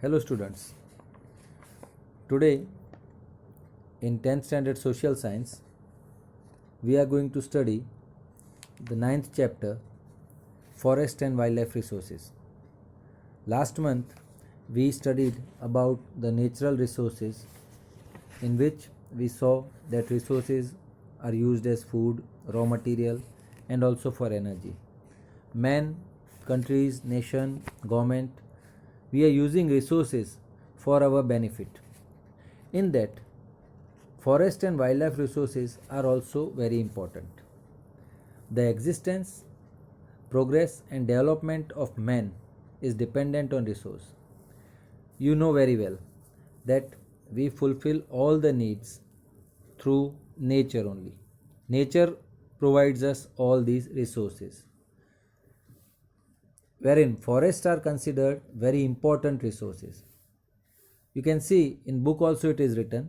Hello students. Today in 10th standard social science we are going to study the 9th chapter, forest and wildlife resources. Last month we studied about the natural resources, in which we saw that resources are used as food, raw material and also for energy. Man, countries, nation, government, we are using resources for our benefit. In that, forest and wildlife resources are also very important. The existence, progress and development of man is dependent on resource. You know very well that we fulfill all the needs through nature only. Nature provides us all these resources, wherein forests are considered very important resources. You can see in book also it is written.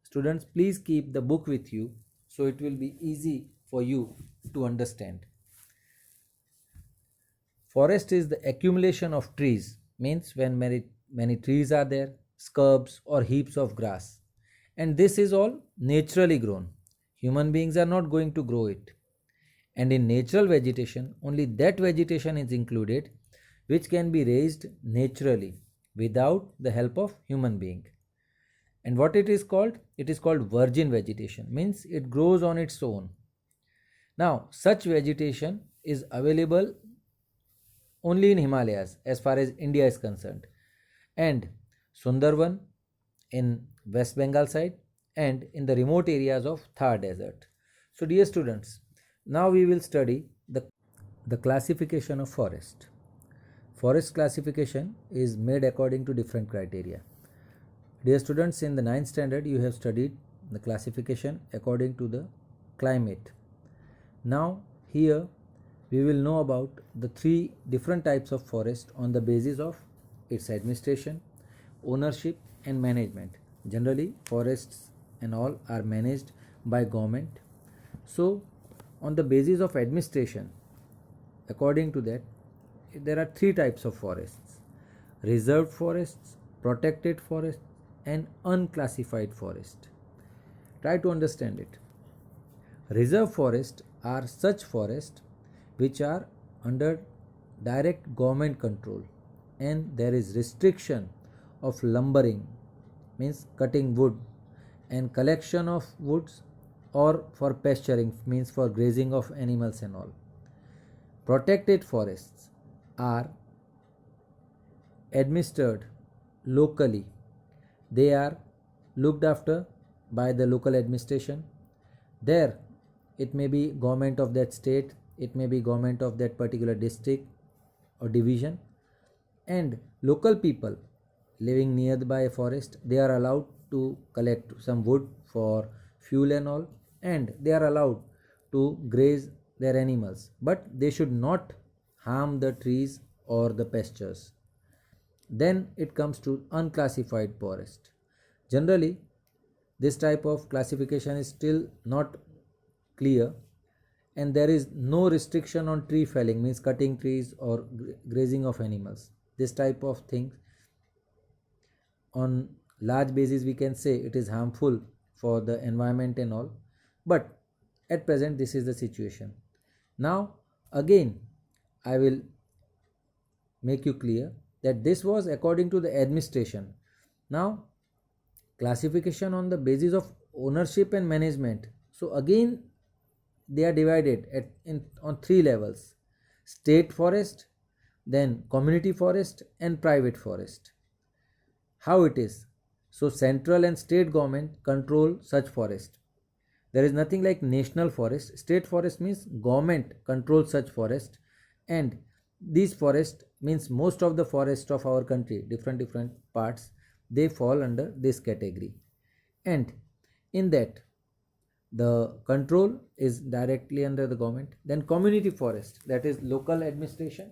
Students, please keep the book with you so it will be easy for you to understand. Forest is the accumulation of trees, means when many trees are there, shrubs or heaps of grass. And this is all naturally grown. Human beings are not going to grow it. And in natural vegetation, only that vegetation is included which can be raised naturally without the help of human being. And what it is called? It is called virgin vegetation, means it grows on its own. Now, such vegetation is available only in Himalayas as far as India is concerned, and Sundarban in West Bengal side, and in the remote areas of Thar Desert. So dear students, now we will study the classification of forest. Forest classification is made according to different criteria. Dear students, in the 9th standard you have studied the classification according to the climate. Now here we will know about the 3 different types of forest on the basis of its administration, ownership and management. Generally forests and all are managed by government. So on the basis of administration, according to that, there are 3 types of forests: reserved forests, protected forests and unclassified forest. Try to understand it. Reserve forests are such forests which are under direct government control, and there is restriction of lumbering, means cutting wood, and collection of woods, or for pasturing, means for grazing of animals and all. Protected forests are administered locally. They are looked after by the local administration. There it may be government of that state, it may be government of that particular district or division, and local people living nearby a forest, they are allowed to collect some wood for fuel and all, and they are allowed to graze their animals, but they should not harm the trees or the pastures. Then it comes to unclassified forest. Generally this type of classification is still not clear, and there is no restriction on tree felling, means cutting trees or grazing of animals. This type of thing on large basis we can say it is harmful for the environment and all, but at present this is the situation. Now again I will make you clear that this was according to the administration. Now classification on the basis of ownership and management, so again they are divided on 3 levels: state forest, then community forest and private forest. How it is? So central and state government control such forest. There is nothing like national forest. State forest means government controls such forest, and these forest means most of the forest of our country, different parts, they fall under this category. And in that the control is directly under the government. Then community forest, that is local administration,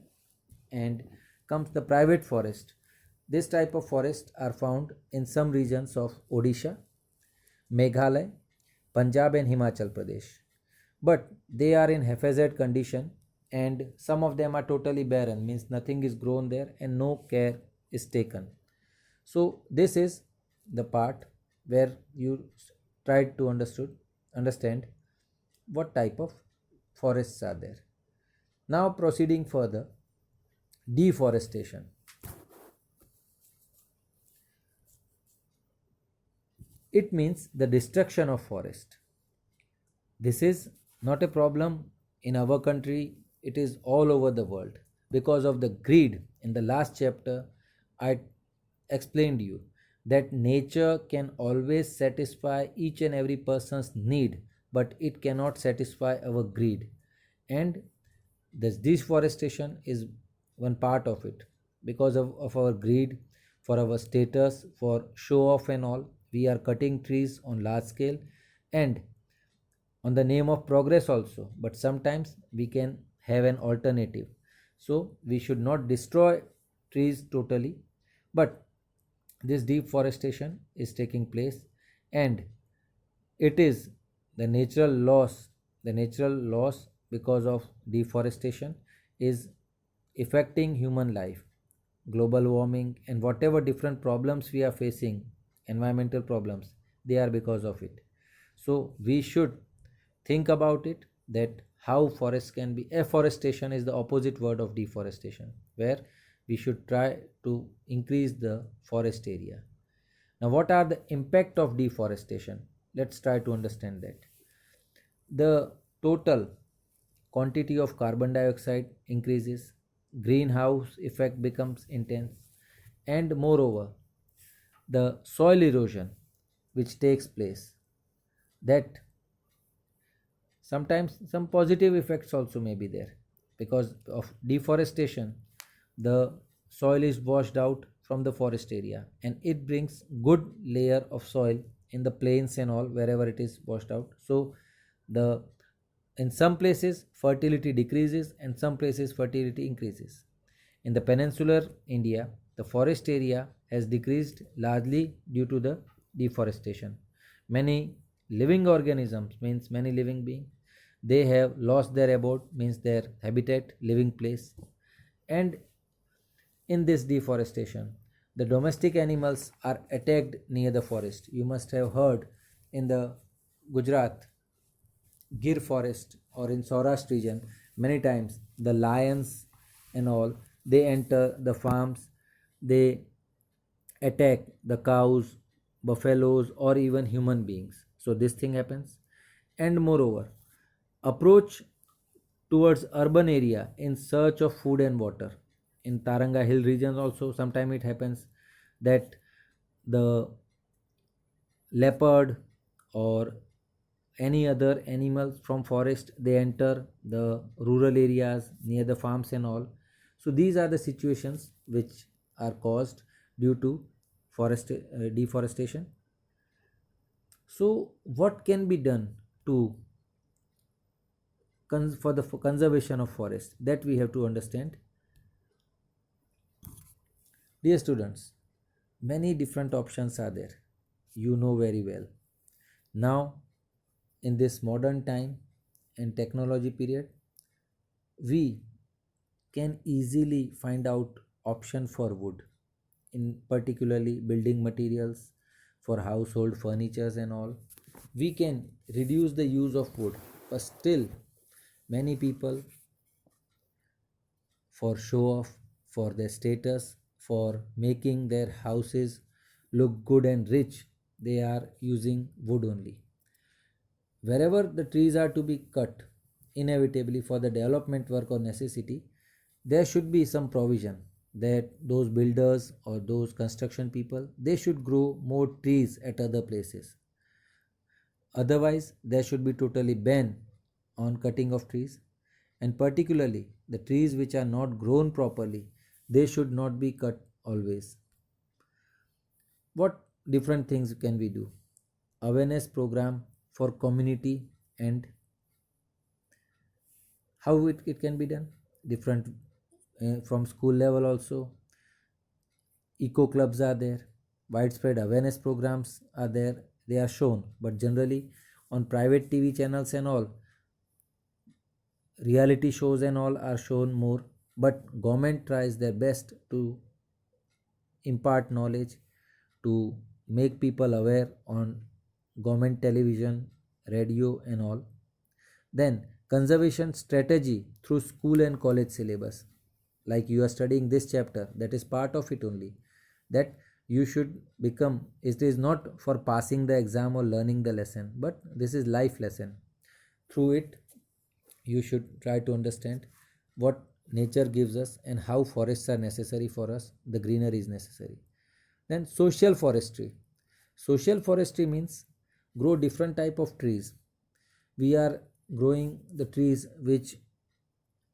and comes the private forest. This type of forest are found in some regions of Odisha, Meghalaya, Punjab and Himachal Pradesh, but they are in haphazard condition, and some of them are totally barren, means nothing is grown there and no care is taken. So this is the part where you try to understand what type of forests are there. Now proceeding further, deforestation. It means the destruction of forest. This is not a problem in our country, it is all over the world because of the greed. In the last chapter, I explained you that nature can always satisfy each and every person's need, but it cannot satisfy our greed. And this deforestation is one part of it because of our greed, for our status, for show off and all. We are cutting trees on large scale and on the name of progress also, but sometimes we can have an alternative. So we should not destroy trees totally, but this deforestation is taking place, and it is the natural loss because of deforestation is affecting human life. Global warming and whatever different problems we are facing, environmental problems, they are because of it. So we should think about it, that how forests can be. Afforestation is the opposite word of deforestation, where we should try to increase the forest area. Now what are the impact of deforestation? Let's try to understand that. The total quantity of carbon dioxide increases, greenhouse effect becomes intense, and moreover the soil erosion which takes place, that sometimes some positive effects also may be there. Because of deforestation, the soil is washed out from the forest area and it brings good layer of soil in the plains and all, wherever it is washed out. So the in some places fertility decreases and some places fertility increases. In the peninsular India, the forest area has decreased largely due to the deforestation. Many living organisms, means many living beings, they have lost their abode, means their habitat, living place. And in this deforestation, the domestic animals are attacked near the forest. You must have heard in the Gujarat Gir forest or in Saurashtra region, many times the lions and all, they enter the farms, they attack the cows, buffaloes, or even human beings. So this thing happens. And moreover, approach towards urban area in search of food and water. In Taranga hill regions also sometimes it happens that the leopard or any other animals from forest, they enter the rural areas near the farms and all. So these are the situations which are caused due to deforestation. So what can be done to for the conservation of forest, that we have to understand. Dear students, many different options are there, you know very well. Now in this modern time and technology period, we can easily find out option for wood, in particularly building materials, for household furnitures and all. We can reduce the use of wood, but still many people, for show off, for their status, for making their houses look good and rich, they are using wood only. Wherever the trees are to be cut, inevitably for the development work or necessity, there should be some provision that those builders or those construction people, they should grow more trees at other places. Otherwise, there should be totally ban on cutting of trees, and particularly the trees which are not grown properly, they should not be cut always. What different things can we do? Awareness program for community, and how it can be done different, from school level also. Eco clubs are there, widespread awareness programs are there, they are shown, but generally on private TV channels and all, reality shows and all are shown more. But government tries their best to impart knowledge, to make people aware on government television, radio, and all. Then, conservation strategy through school and college syllabus. Like you are studying this chapter, that is part of it only. That you should become, it is not for passing the exam or learning the lesson, but this is life lesson. Through it, you should try to understand what nature gives us and how forests are necessary for us, the greenery is necessary. Then social forestry. Social forestry means grow different type of trees. We are growing the trees which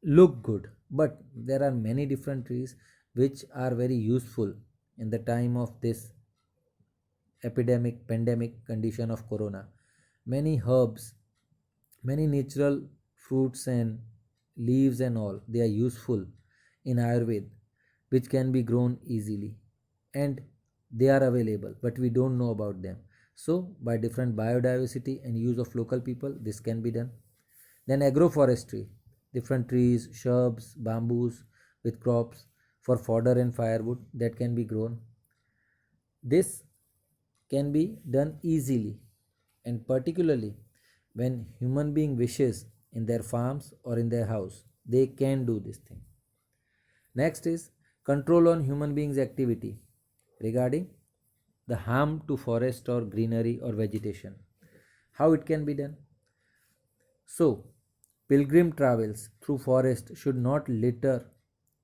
look good, but there are many different trees which are very useful in the time of this epidemic pandemic condition of corona. Many herbs, many natural fruits and leaves and all, they are useful in Ayurveda, which can be grown easily, and they are available, but we don't know about them. So by different biodiversity and use of local people, this can be done. Then agroforestry, different trees, shrubs, bamboos with crops for fodder and firewood that can be grown. This can be done easily, and particularly when human being wishes in their farms or in their house, they can do this thing. Next is control on human beings activity regarding the harm to forest or greenery or vegetation. How it can be done? So, pilgrim travels through forest should not litter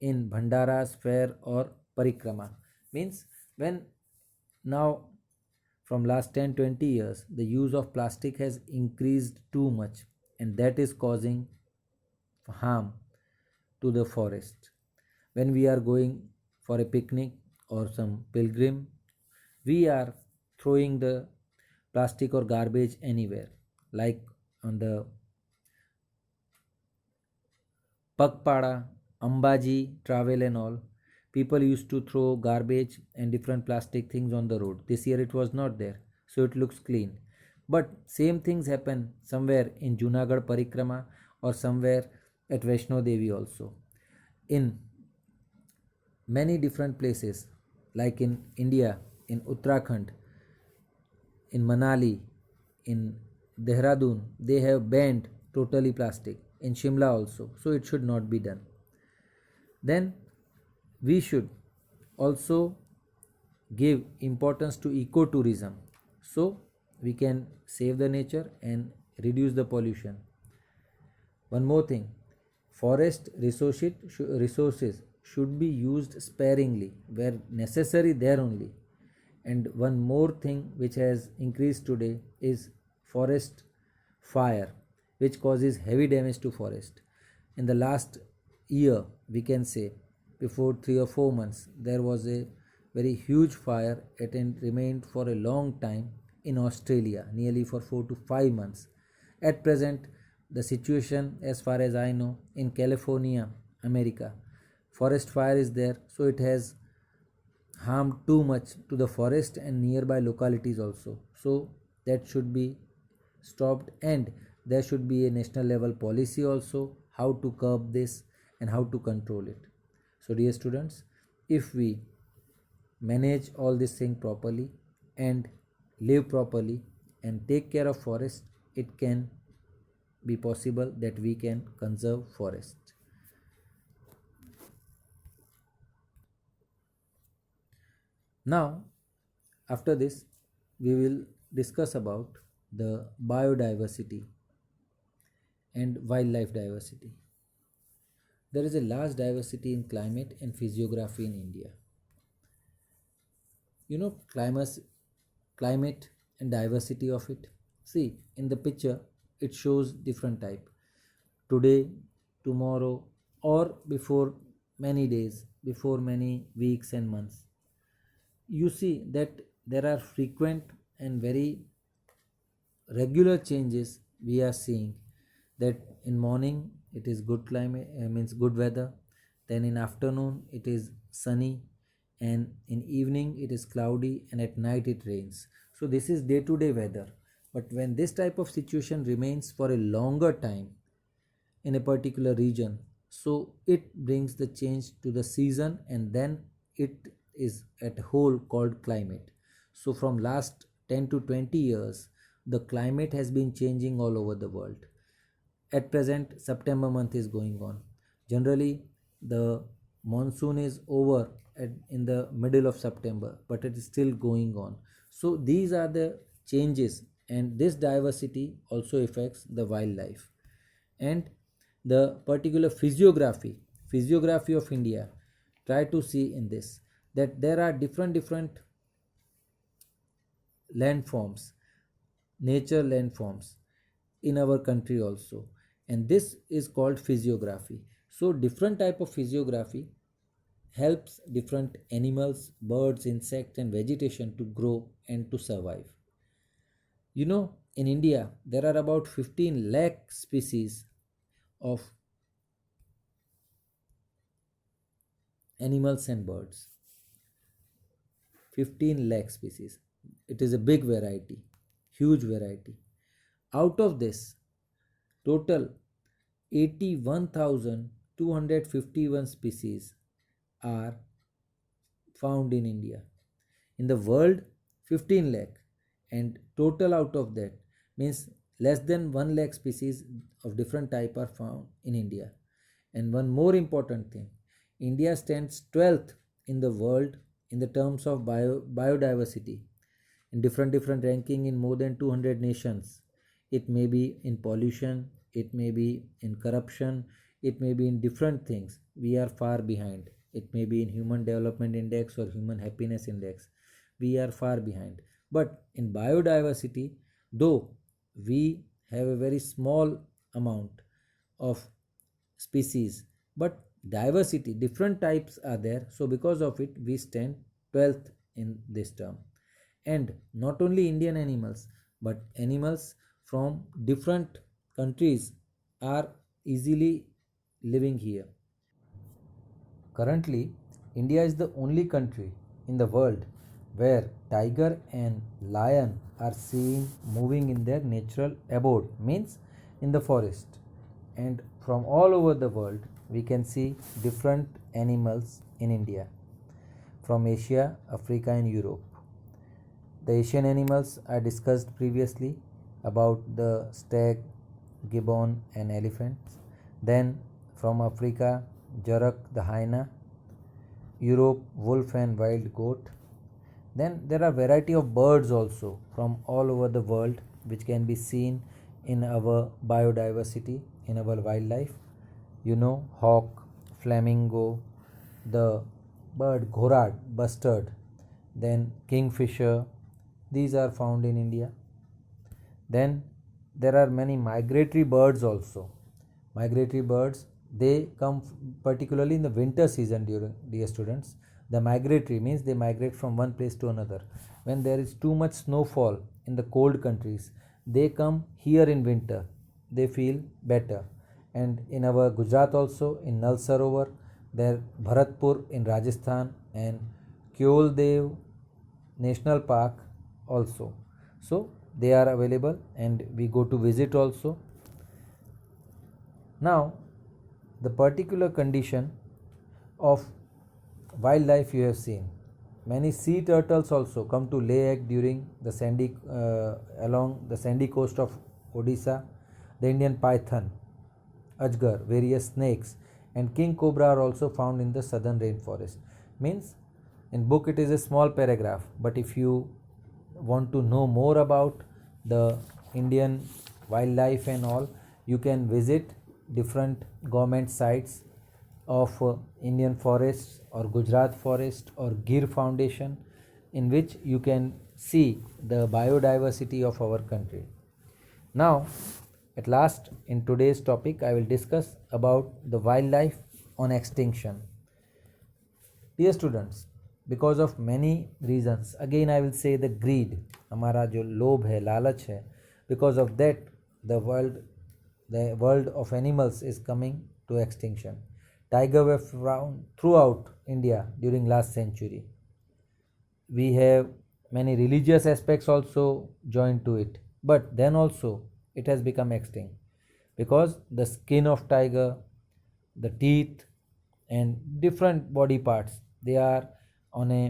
in bhandaras, fair or parikrama. Means when now from last 10-20 years the use of plastic has increased too much, and that is causing harm to the forest. When we are going for a picnic or some pilgrim, we are throwing the plastic or garbage anywhere, like on the Pagpada, Ambaji travel and all. People used to throw garbage and different plastic things on the road. This year it was not there, so it looks clean. But same things happen somewhere in Junagadh Parikrama or somewhere at Vaishno Devi also. In many different places, like in India, in Uttarakhand, in Manali, in Dehradun, they have banned totally plastic. In Shimla also, so it should not be done. Then we should also give importance to ecotourism, so we can save the nature and reduce the pollution. One more thing, forest resources should be used sparingly, where necessary there only. And one more thing which has increased today is forest fire, which causes heavy damage to forest. In the last year, we can say, before 3 or 4 months, there was a very huge fire. It remained for a long time in Australia, nearly for 4 to 5 months. At present, the situation, as far as I know, in California, America, forest fire is there, so it has harmed too much to the forest and nearby localities also. So that should be stopped, and there should be a national level policy also how to curb this and how to control it. So dear students, if we manage all this thing properly and live properly and take care of forest, it can be possible that we can conserve forest. Now after this we will discuss about the biodiversity and wildlife diversity. There is a large diversity in climate and physiography in India. You know, climate and diversity of it. See, in the picture it shows different type. Today, tomorrow, or before many days, before many weeks and months. You see that there are frequent and very regular changes we are seeing, that in morning it is good climate, means good weather, then in afternoon it is sunny, and in evening it is cloudy, and at night it rains. So this is day to day weather. But when this type of situation remains for a longer time in a particular region, so it brings the change to the season, and then it is at whole called climate. So from last 10 to 20 years, the climate has been changing all over the world. At present, September month is going on. Generally, the monsoon is over in the middle of September, but it is still going on. So these are the changes, and this diversity also affects the wildlife. And the particular physiography of India, try to see in this that there are different landforms, nature landforms in our country also, and this is called physiography. So different type of physiography helps different animals, birds, insect and vegetation to grow and to survive. You know, in India there are about 15 lakh species of animals and birds. 15 lakh species. It is a big variety, huge variety. Out of this, total 81,251 species are found in India. In the world, 15 lakh, and total out of that means less than 1 lakh species of different type are found in India. And one more important thing, India stands 12th in the world in the terms of biodiversity, in different ranking in more than 200 nations. It may be in pollution, it may be in corruption, it may be in different things. We are far behind. It may be in human development index or human happiness index. We are far behind. But in biodiversity, though we have a very small amount of species, but diversity, different types are there. So because of it, we stand 12th in this term. And not only Indian animals, but animals from different countries are easily living here. Currently, India is the only country in the world where tiger and lion are seen moving in their natural abode, means in the forest. And from all over the world, we can see different animals in India, from Asia, Africa, and Europe. The Asian animals I discussed previously about the stag, gibbon, and elephants. Then from Africa, Jarak, the hyena. Europe, wolf and wild goat. Then there are variety of birds also from all over the world which can be seen in our biodiversity, in our wildlife. You know, hawk, flamingo, the bird ghorad, bustard, then kingfisher. These are found in India. Then there are many migratory birds also. Migratory birds, they come particularly in the winter season. During, dear students, the migratory means they migrate from one place to another. When there is too much snowfall in the cold countries, they come here in winter. They feel better. And in our Gujarat also, in Nal Sarovar, there Bharatpur in Rajasthan, and Kyol Dev National Park also. So they are available and we go to visit also. Now, the particular condition of wildlife you have seen. Many sea turtles also come to lay egg during the sandy along the sandy coast of Odisha. The Indian python, ajgar, various snakes, and king cobra are also found in the southern rainforest. Means in book it is a small paragraph, but if you want to know more about the Indian wildlife and all, you can visit different government sites of Indian forests or Gujarat forest or Gir Foundation, in which you can see the biodiversity of our country. Now, at last, in today's topic, I will discuss about the wildlife on extinction. Dear students, because of many reasons, again I will say the greed, हमारा जो लोभ है, लालच है, because of that the world of animals is coming to extinction. Tiger were found throughout India during last century. We have many religious aspects also joined to it, but then also it has become extinct because the skin of tiger, the teeth and different body parts, they are on a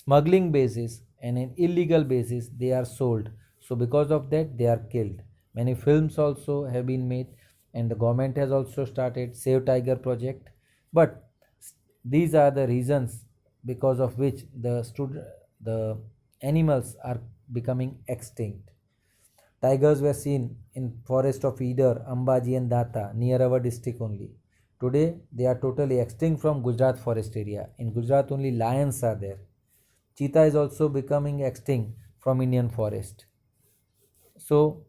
smuggling basis and an illegal basis they are sold. So because of that they are killed. Many films also have been made, and the government has also started Save Tiger project. But these are the reasons because of which the animals are becoming extinct. Tigers were seen in forest of Eider, Ambaji and Data near our district only. Today they are totally extinct from Gujarat forest area. In Gujarat only lions are there. Cheetah is also becoming extinct from Indian forest. So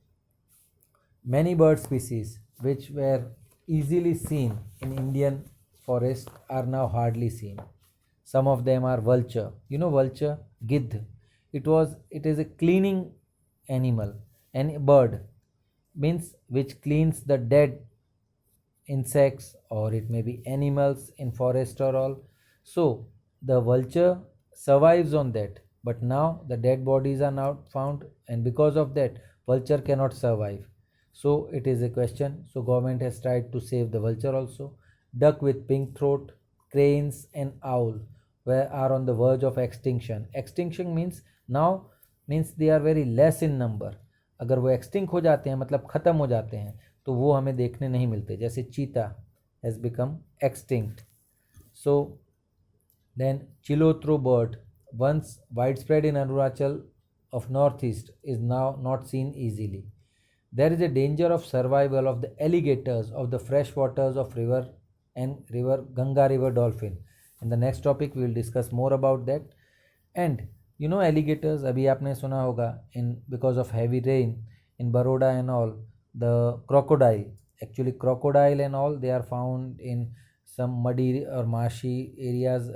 many bird species which were easily seen in Indian forest are now hardly seen. Some of them are vulture. You know vulture? Giddh. It is a cleaning animal and bird, means which cleans the dead insects, or it may be animals in forest or all. So the vulture survives on that, but now the dead bodies are now found, and because of that vulture cannot survive. So it is a question. So government has tried to save the vulture also. Duck with pink throat, cranes and owl are on the verge of extinction. Extinction means they are very less in number. अगर वो extinct हो जाते हैं मतलब ख़त्म हो जाते हैं तो वो हमें देखने नहीं मिलते. जैसे चीता has become extinct. So then चिलोत्रो bird once widespread in Arunachal of northeast is now not seen easily. There is a danger of survival of the alligators of the fresh waters of river Ganga river dolphin. In the next topic we will discuss more about that. And you know alligators, अभी आपने सुना होगा, in because of heavy rain in Baroda and all, the crocodile and all, they are found in some muddy or marshy areas,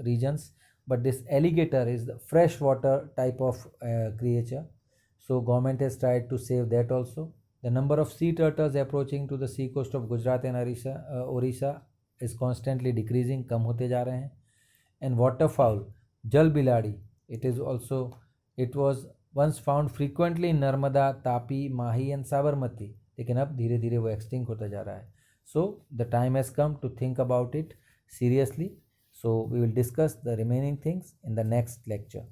regions. But this alligator is the freshwater type of creature. So government has tried to save that also. The number of sea turtles approaching to the sea coast of Gujarat and Orissa is constantly decreasing, कम होते जा रहे हैं. And waterfowl, jal biladi, it was once found frequently in Narmada, Tapi, Mahi and Sabarmati, लेकिन अब धीरे धीरे वो extinct होता जा रहा है. So the time has come to think about it seriously. So we will discuss the remaining things in the next lecture.